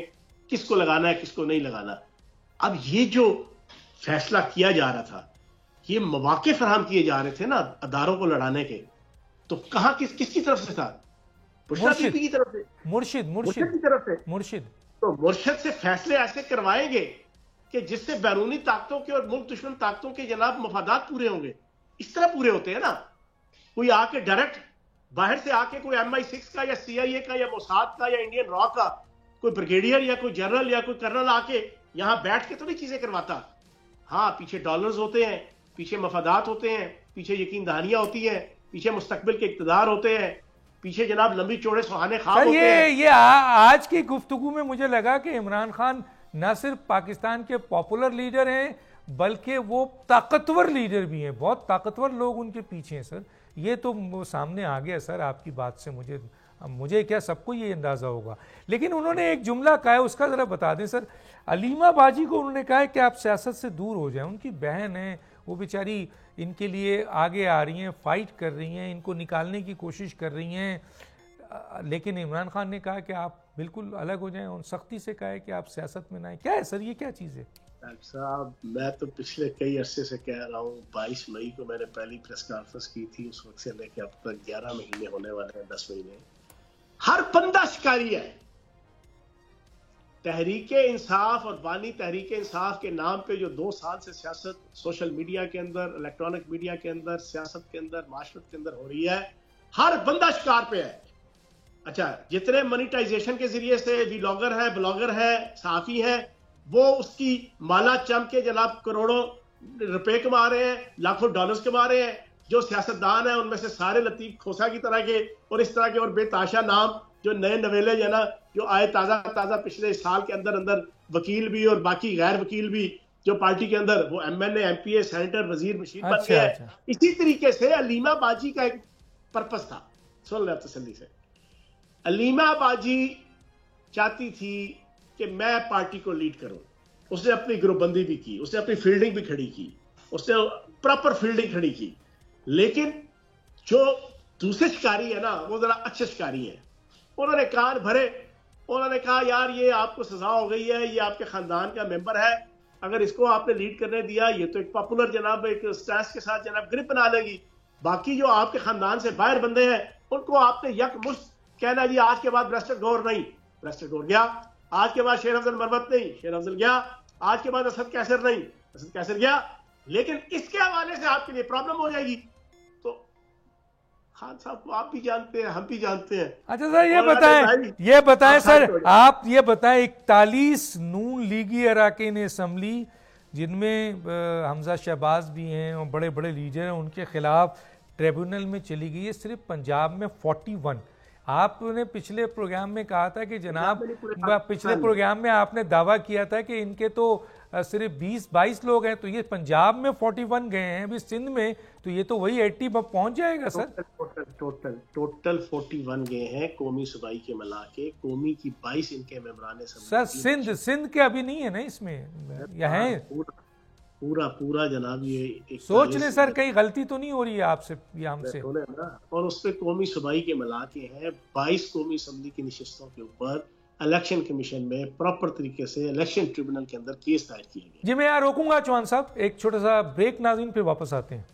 किसको लगाना है, किसको नहीं लगाना। अब ये जो फैसला किया जा रहा था, ये मौके फराहम किए जा रहे थे ना अदारों को लड़ाने के, तो कहां किसकी तरफ से था? मुर्शिद की तरफ से, मुर्शिद की तरफ से। मुर्शिद तो मुर्शिद से फैसले ऐसे करवाएंगे कि जिससे बैरूनी ताकतों के और मुल्क दुश्मन ताकतों के जनाब मफादात पूरे होंगे। इस तरह पूरे होते हैं ना। कोई आके डायरेक्ट बाहर से आके कोई MI6 का या CIA का या मोसाद का या इंडियन रॉ का कोई ब्रिगेडियर या कोई जनरल या कोई कर्नल आके यहां बैठ के तो नहीं चीजें करवाता। हाँ, पीछे डॉलर्स होते हैं, पीछे मफादात होते हैं, पीछे यकीन दहानियां होती हैं, पीछे मुस्तकबिल के इक्तदार होते हैं, पीछे जनाब लंबी चौड़े सुहाने ख्वाब होते हैं। ये आज की गुफ्तगू में मुझे लगा कि इमरान खान न सिर्फ पाकिस्तान के पॉपुलर लीडर हैं बल्कि वो ताकतवर लीडर भी हैं, बहुत ताकतवर लोग उनके पीछे हैं सर। ये तो सामने आ गया सर आपकी बात से, मुझे क्या सबको ये अंदाज़ा होगा। लेकिन उन्होंने एक जुमला कहा है, उसका ज़रा बता दें सर। अलीमा बाजी को उन्होंने कहा है कि आप सियासत से दूर हो जाएं, उनकी बहन है, वो बेचारी इनके लिए आगे आ रही हैं, फाइट कर रही हैं, इनको निकालने की कोशिश कर रही हैं। लेकिन इमरान खान ने कहा कि आप बिल्कुल अलग हो जाएं, और सख्ती से कहा है कि आप सियासत में ना आए। क्या है सर, ये क्या चीज़ है? साहब मैं तो पिछले कई अरसे से कह रहा हूँ, 22 मई को मैंने पहली प्रेस कॉन्फ्रेंस की थी, उस वक्त से लेकर अब तक 11 महीने होने वाले हैं, 10 महीने। हर बंदा शिकारी है। तहरीक इंसाफ और बानी तहरीक इंसाफ के नाम पे जो 2 साल से सियासत सोशल मीडिया के अंदर, इलेक्ट्रॉनिक मीडिया के अंदर, सियासत के अंदर, माशरत के अंदर हो रही है, हर बंदा शिकार पे है। अच्छा, जितने मोनिटाइजेशन के जरिए से व्लॉगर है, ब्लॉगर है, सहाफी है, वो उसकी माला चम के जनाब करोड़ों रुपए कमा रहे हैं, लाखों डॉलर्स कमा रहे हैं। जो सियासतदान है उनमें से सारे लतीफ खोसा की तरह के और इस तरह के और बेताशा नाम जो नए नवेले जो ना जो आए ताजा पिछले साल के अंदर अंदर, वकील भी और बाकी गैर वकील भी जो पार्टी के अंदर, वो MNA, MPA, सेनेटर, वजीर मशीन बन गए हैं। इसी तरीके से अलीमा बाजी का एक पर्पस था, सुन ले तसल्ली से, अलीमा बाजी चाहती थी कि मैं पार्टी को लीड करूं। उसने अपनी ग्रुपबंदी भी की, उसने अपनी फील्डिंग भी खड़ी की, उसने प्रॉपर फील्डिंग खड़ी की। लेकिन जो दूसरे शिकारी है ना, वो जरा अच्छे शिकारी हैं। उन्होंने कान भरे, उन्होंने कहा यार ये आपको सजा हो गई है, ये आपके खानदान का मेंबर है, अगर इसको आपने लीड करने दिया, ये तो एक पॉपुलर जनाब एक स्टैंस के साथ जनाब ग्रिप बना लेगी। बाकी जो आपके खानदान से बाहर बंदे हैं उनको आपने यकमुश्त कहना जी आज के बाद ब्रेस्टेड गौर नहीं, ब्रेस्टेड गौर गया। आज के बाद शेर अफजल मरवत नहीं, शेर अफजल गया। आज के बाद असद कैसर नहीं, असद कैसर गया। लेकिन इसके हवाले से आपके लिए प्रॉब्लम हो जाएगी। तो खान साहब को आप भी जानते हैं, हम भी जानते हैं। अच्छा सर ये बताएं सर, आप ये बताएं 41 नून लीगी अरकान असम्बली जिनमें हमजा शहबाज भी हैं और बड़े बड़े लीडर हैं, उनके खिलाफ ट्रिब्यूनल में चली गई है। सिर्फ पंजाब में 41। आपने पिछले प्रोग्राम में कहा था कि जनाब, पिछले प्रोग्राम में आपने दावा किया था कि इनके तो सिर्फ 20-22 लोग हैं, तो ये पंजाब में 41 गए हैं, अभी सिंध में तो ये तो वही 80 पहुंच जाएगा सर। टोटल 41 गए हैं कौमी सूबाई के मिला के, कौमी की 22 इनके मेंबरान सर। सिंध के अभी नहीं है ना इसमें, या है पूरा जनाब। ये सोच ले सर, कहीं गलती तो नहीं हो रही है आपसे या हमसे। और उस पर कौमी सूबाई के मिला के हैं 22 कौमी असम्बली की नशिस्तों के ऊपर इलेक्शन कमीशन में प्रॉपर तरीके से इलेक्शन ट्रिब्यूनल के अंदर केस दायर किए गए। जी मैं यहाँ रोकूंगा चौहान साहब, एक छोटा सा ब्रेक नाज़रीन, फिर वापस आते हैं।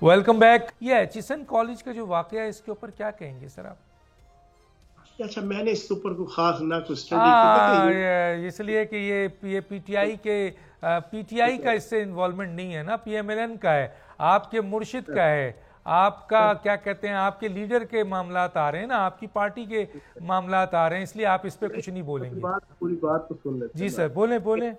Welcome back. ये एचिसन कॉलेज का जो वाकया है इसके ऊपर क्या कहेंगे सर आप? अच्छा, मैंने इसके ऊपर कोई खास ना कुछ स्टडी, इसलिए कि ये पीटीआई का इससे इन्वॉल्वमेंट नहीं है ना, पीएमएलएन का है, आपके मुर्शिद का है, आपका क्या कहते हैं, आपके लीडर के मामलात आ रहे हैं ना, आपकी पार्टी के मामलात आ रहे हैं, इसलिए आप इस पे कुछ नहीं बोलेंगे। पूरी बात तो सुन लेते। जी सर, बोले।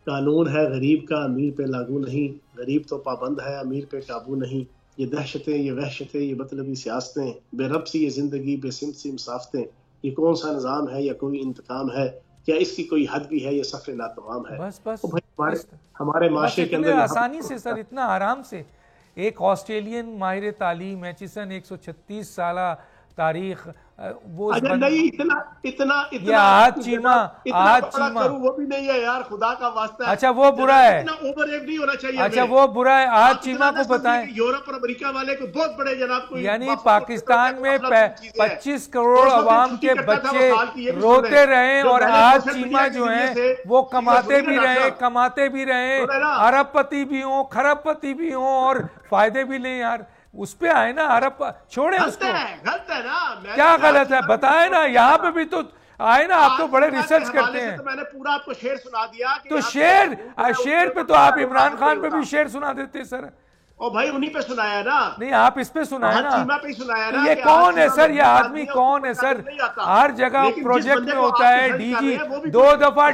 कानून है गरीब का, अमीर पे लागू नहीं, गरीब तो पाबंद है, अमीर पे काबू नहीं। ये दहशतें, ये वहशतें, ये मतलबी सियासतें, बेरब सी ये जिंदगी, बेसिमत सी मुसाफतें, ये कौन सा निज़ाम है या कोई इंतकाम है? क्या इसकी कोई हद भी है? ये सफर नातमाम है। बस हमारे माशरे के अंदर आसानी से सर, इतना आराम से एक ऑस्ट्रेलियन माहिर तालीम एचिसन 136 साल तारीख, वो नहीं इतना आज चीमा वो भी नहीं है यार, खुदा का वास्ता है। अच्छा वो बुरा है, इतना ओवर एक्ट नहीं होना चाहिए। अच्छा वो बुरा है। आज चीमा को बताएं, यूरोप और अमेरिका वाले को बहुत बड़े जनाब को, यानी पाकिस्तान में 25 करोड़ अवाम के बच्चे रोते रहे और आज चीमा जो है वो कमाते भी रहे, अरबपति भी हो, खरबपति भी हो और फायदे भी लें यार। उस पे आए ना, अरब छोड़े उसको। गलत है ना, क्या गलत है बताए ना, यहाँ पे भी तो आए ना, आप तो बड़े रिसर्च करते हैं। तो मैंने पूरा आपको शेर सुना दिया कि तो शेर पे तो आप इमरान खान पे भी शेर सुना देते सर। ओ भाई उन्हीं पे सुनाया ना, नहीं आप इस पे सुनाया ना, चीमा पे सुनाया ना। ये कौन है सर, ये आदमी कौन है सर? हर जगह प्रोजेक्ट में होता है डीजी, 2 दफा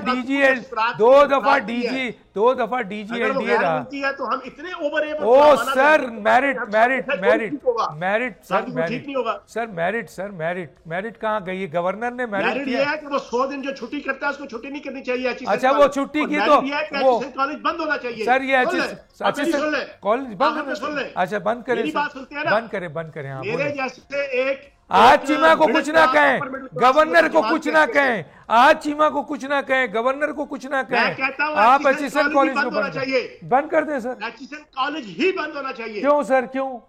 डीजी एलडीए रहा। तो हम इतने ओवर, ओ सर मेरिट कहाँ गई? गवर्नर ने मेरिट किया है कि वो 100 दिन जो छुट्टी करता है उसको छुट्टी नहीं करनी चाहिए। अच्छा वो छुट्टी की तो वो कॉलेज बंद होना चाहिए सर, ये कॉलेज बंद, अच्छा बंद करें, बंद करें। मेरे जैसे एक आज चीमा को कुछ ना कहें, गवर्नर को कुछ ना कहें, आज चीमा को कुछ ना कहें, गवर्नर को कुछ ना कहें, आप एचिसन कॉलेज को बंद कर दें सर। एचिसन कॉलेज ही बंद होना चाहिए। क्यों सर, क्यों?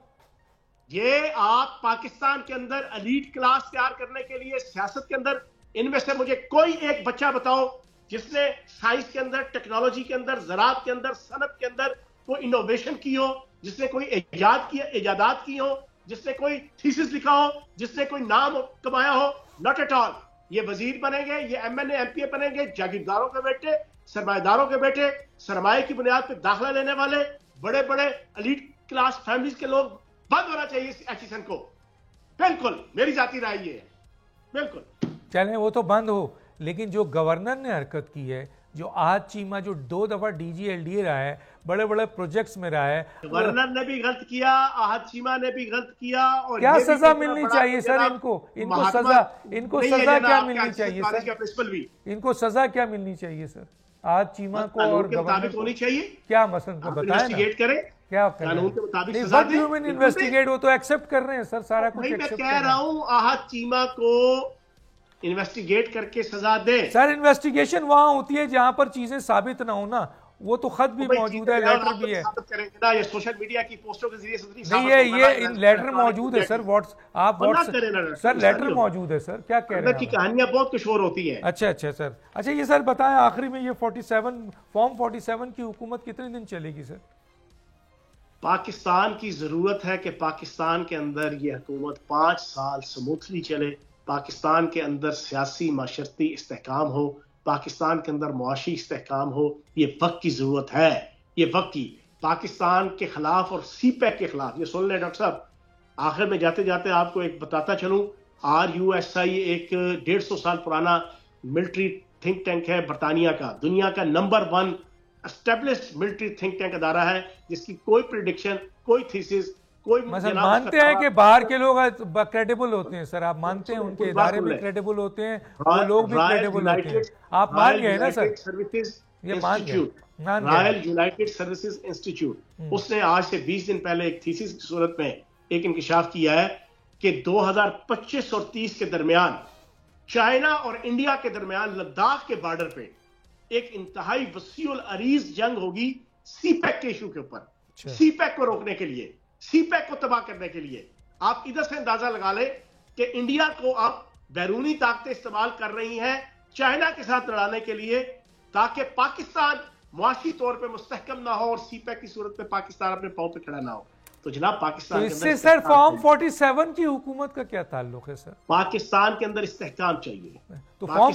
ये आप पाकिस्तान के अंदर एलीट क्लास तैयार करने के लिए सियासत के अंदर, इनमें से मुझे कोई एक बच्चा बताओ जिसने साइंस के अंदर, टेक्नोलॉजी के अंदर, ज़राअत के अंदर, सनत के अंदर कोई इनोवेशन की हो, जिसने कोई इजादात की हो, जिसने कोई थीसिस लिखा हो, जिसने कोई नाम कमाया हो। Not at all. ये वजीर बनेंगे, ये एमएनए एमपीए बनेंगे, जागीरदारों के बेटे, सरमाएदारों के बेटे, सरमाए की बुनियाद पर दाखिला लेने वाले बड़े बड़े एलीट क्लास फैमिलीज के लोग। बंद होना चाहिए इस एचिसन को, बिल्कुल मेरी जाती राय ये है, बिल्कुल। चलें वो तो बंद हो, लेकिन जो गवर्नर ने हरकत की है, जो आज चीमा जो 2 दफा डीजी एलडीए रहा है, बड़े बड़े प्रोजेक्ट्स में रहा है। गवर्नर ने भी गलत किया, आहत चीमा ने भी गलत किया, और क्या ये भी सजा कितना मिलनी बड़ा चाहिए सर जनाब इनको महात्मा इनको नहीं है सजा जनाब क्या आपके मिलनी चाहिए एक्सिस कॉलेज सर? का प्रिंसिपल भी इनको सजा क्या मिलनी चाहिए सर आज चीमा को कानून और के गवर्नर मुताबिक को? होनी चाहिए। क्या मसलन को आप बताएं ना, इन्वेस्टिगेट करें, क्या करें? कानून के मुताबिक नहीं, सजा what दें। do you mean investigate? वो तो एक्सेप्ट कर रहे हैं सर, सारा कुछ भाई मैं एक्सेप्ट कह रहा हूं आहत चीमा को इन्वेस्टिगेट करके सजा दे। सर इन्वेस्टिगेशन वहां होती है जहां पर चीजें साबित ना हो ना, वो तो खत भी मौजूद है, लेटर भी है। साबित करेंगे ना, ये सोशल मीडिया की पोस्टों के जरिए से नहीं है, ये लेटर मौजूद है सर, आप सर लेटर मौजूद है सर, क्या कह रहे हैं की कहानियां बहुत कुछ और होती है। अच्छा अच्छा सर, अच्छा ये सर बताएं आखिरी में ये 47 फॉर्म 47 की हुकूमत कितने दिन चलेगी सर? पाकिस्तान की जरूरत है कि पाकिस्तान के अंदर ये हुकूमत 5 साल स्मूथली चले, पाकिस्तान के अंदर सियासी माशरती इस्तेहकाम हो, पाकिस्तान के अंदर मुआशी इस्तेहकाम हो। ये वक्त की जरूरत है, ये वक्त की। पाकिस्तान के खिलाफ और सीपैक के खिलाफ, ये सुन लें डॉक्टर साहब, आखिर में जाते जाते आपको एक बताता चलूं, RUSI एक 150 साल पुराना मिलिट्री थिंक टैंक है बरतानिया का, दुनिया का number 1 established military think tank अदारा है, जिसकी कोई प्रिडिक्शन, कोई थीसिस, कोई मानते हैं कि बाहर के लोग क्रेडिबल होते हैं सर, आप मानते हैं उनके इदारे भी क्रेडिबल होते हैं, वो लोग भी क्रेडिबल होते हैं, आप मान गए ना सर? ये मान गए, रॉयल यूनाइटेड सर्विसेज इंस्टीट्यूट, उसने आज से 20 दिन पहले एक थीसिस की सूरत में एक इंकशाफ किया है कि 2025 और 30 के दरमियान चाइना और इंडिया के दरमियान लद्दाख के बॉर्डर पे एक इंतहाई वसीउल अरीज जंग होगी सीपैक के इशू के ऊपर। सीपैक को रोकने के लिए, सीपैक को तबाह करने के लिए आप इधर से अंदाजा लगा ले कि इंडिया को अब बैरूनी ताकतें इस्तेमाल कर रही हैं चाइना के साथ लड़ाने के लिए, ताकि पाकिस्तान मुआशी तौर पे मुस्तहकम ना हो और सीपैक की सूरत में पाकिस्तान अपने पांव पे खड़ा ना हो। तो जनाब पाकिस्तान तो इससे सर फॉर्म 47 की हुकूमत का क्या ताल्लुक है सर? पाकिस्तान के अंदर इस्तेहकाम चाहिए, तो फॉर्म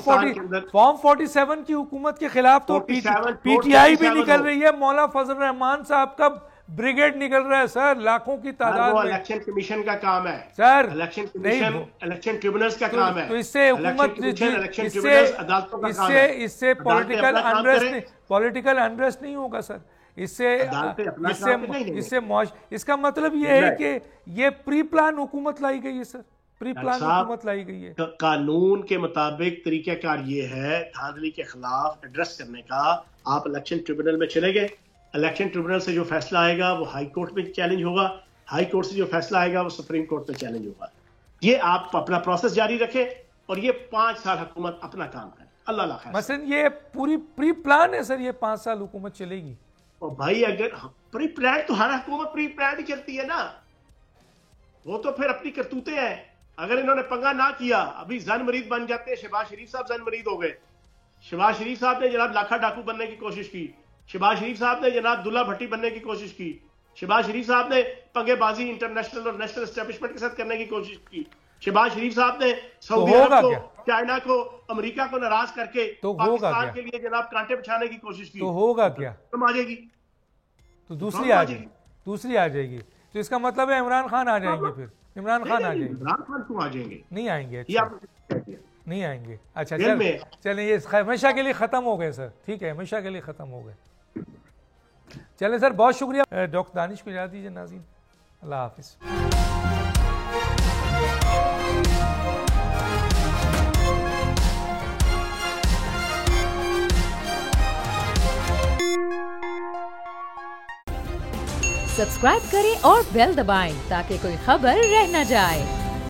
47 की हुकूमत के खिलाफ तो PTI भी निकल रही है, मौला फजल रहमान साहब का ब्रिगेड निकल रहा है सर, लाखों की तादाद में। इलेक्शन कमीशन का काम है sir, election commission, election tribunals का काम है। तो इससे हुकूमत इससे पॉलिटिकल अनरेस्ट नहीं होगा सर, इसका मतलब ये है कि ये प्री प्लान हुकूमत लाई गई है सर, प्री प्लान हुकूमत लाई गई है। कानून के मुताबिक तरीकाकार ये है धांधली के खिलाफ एड्रेस करने का, आप इलेक्शन ट्रिब्यूनल में चले गए, इलेक्शन ट्रिब्यूनल से जो फैसला आएगा वो हाई कोर्ट में चैलेंज होगा, हाई कोर्ट से जो फैसला आएगा वो सुप्रीम कोर्ट में चैलेंज होगा। ये आप अपना प्रोसेस जारी रखें और ये 5 साल हुकूमत अपना काम करे, अल्लाह खैर। मसलन ये पूरी प्री प्लान है सर, ये 5 साल हुकूमत चलेगी। और भाई अगर प्री प्लान, तो हर हुकूमत प्री प्लान ही चलती है ना, वो तो फिर अपनी करतूतें हैं। अगर इन्होंने पंगा ना किया, अभी जन मरीद बन जाते हैं, शहबाज शरीफ साहब जन मरीद हो गए, शहबाज शरीफ साहब ने जनाब लाखा डाकू बनने की कोशिश की, शहबाज शरीफ साहब ने जनाब दुल्ला भट्टी बनने की कोशिश की, शहबाज शरीफ साहब ने पंगेबाजी इंटरनेशनल और नेशनल एस्टेब्लिशमेंट के साथ करने की कोशिश की, शहबाज शरीफ साहब ने सऊदी अरब को, चाइना को, अमेरिका को नाराज करके तो पाकिस्तान के लिए जनाब कांटे बिछाने की कोशिश की। तो होगा क्या? तुम आ जाएगी, तो दूसरी आ जाएगी, तो इसका मतलब है इमरान खान आ जाएंगे, फिर इमरान खान आ जाएंगे। इमरान खान क्यों आ जाएंगे? नहीं आएंगे, नहीं आएंगे। अच्छा चलें, ये हमेशा के लिए खत्म हो गए सर, ठीक है, हमेशा के लिए खत्म हो गए। चलें सर, बहुत शुक्रिया। डॉक्टर दानिश को इजाज़त दीजिए नाज़रीन, अल्लाह हाफिज़। सब्सक्राइब करें और बेल दबाएं ताकि कोई खबर रह न जाए।